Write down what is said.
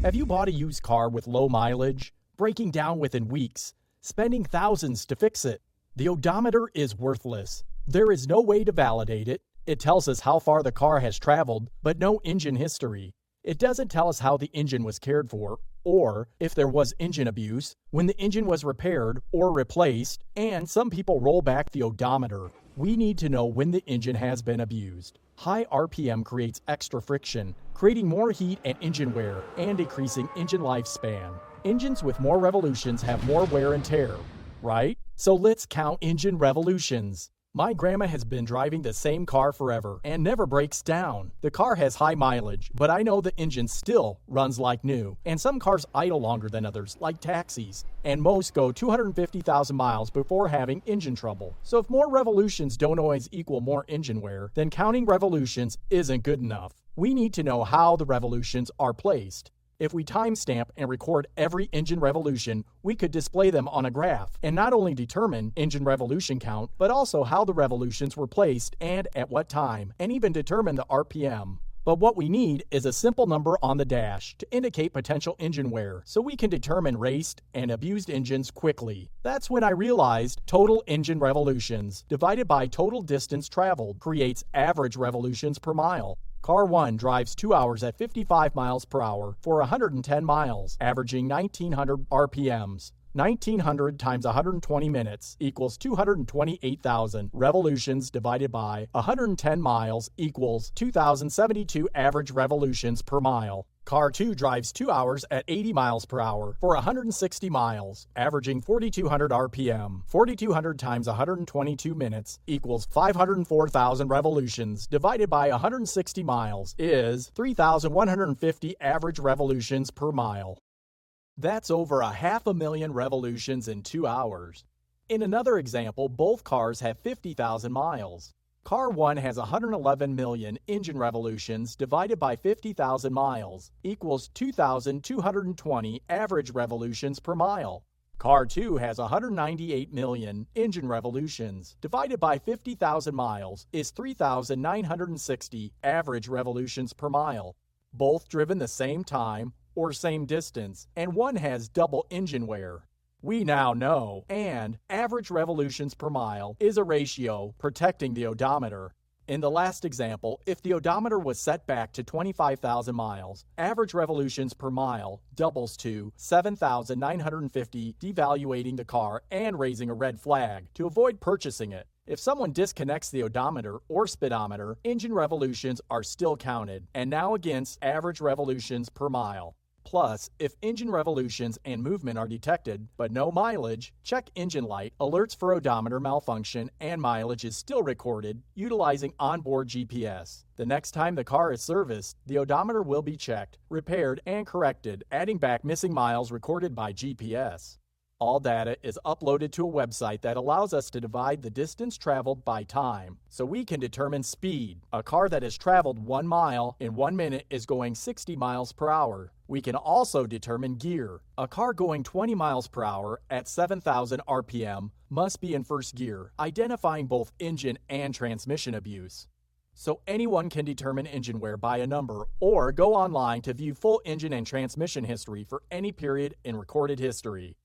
Have you bought a used car with low mileage, breaking down within weeks, spending thousands to fix it? The odometer is worthless. There is no way to validate it. It tells us how far the car has traveled, but no engine history. It doesn't tell us how the engine was cared for, or if there was engine abuse, when the engine was repaired or replaced, and some people roll back the odometer. We need to know when the engine has been abused. High RPM creates extra friction, creating more heat and engine wear, and decreasing engine lifespan. Engines with more revolutions have more wear and tear, right? So let's count engine revolutions. My grandma has been driving the same car forever and never breaks down. The car has high mileage, but I know the engine still runs like new. And some cars idle longer than others, like taxis. And most go 250,000 miles before having engine trouble. So if more revolutions don't always equal more engine wear, then counting revolutions isn't good enough. We need to know how the revolutions are placed. If we timestamp and record every engine revolution, we could display them on a graph and not only determine engine revolution count, but also how the revolutions were placed and at what time, and even determine the RPM. But what we need is a simple number on the dash to indicate potential engine wear so we can determine raced and abused engines quickly. That's when I realized total engine revolutions divided by total distance traveled creates average revolutions per mile. Car 1 drives 2 hours at 55 miles per hour for 110 miles, averaging 1,900 RPMs. 1,900 times 120 minutes equals 228,000 revolutions divided by 110 miles equals 2,072 average revolutions per mile. Car 2 drives 2 hours at 80 miles per hour for 160 miles, averaging 4,200 RPM. 4,200 times 122 minutes equals 504,000 revolutions divided by 160 miles is 3,150 average revolutions per mile. That's over 500,000 revolutions in 2 hours. In another example, both cars have 50,000 miles. Car 1 has 111 million engine revolutions divided by 50,000 miles equals 2,220 average revolutions per mile. Car 2 has 198 million engine revolutions divided by 50,000 miles is 3,960 average revolutions per mile. Both driven the same time or same distance, and one has double engine wear. We now know, and average revolutions per mile is a ratio protecting the odometer. In the last example, if the odometer was set back to 25,000 miles, average revolutions per mile doubles to 7,950, devaluating the car and raising a red flag to avoid purchasing it. If someone disconnects the odometer or speedometer, engine revolutions are still counted, and now against average revolutions per mile. Plus, if engine revolutions and movement are detected, but no mileage, check engine light, alerts for odometer malfunction, and mileage is still recorded utilizing onboard GPS. The next time the car is serviced, the odometer will be checked, repaired, and corrected, adding back missing miles recorded by GPS. All data is uploaded to a website that allows us to divide the distance traveled by time, so we can determine speed. A car that has traveled 1 mile in 1 minute is going 60 miles per hour. We can also determine gear. A car going 20 miles per hour at 7,000 RPM must be in first gear, identifying both engine and transmission abuse. So anyone can determine engine wear by a number or go online to view full engine and transmission history for any period in recorded history.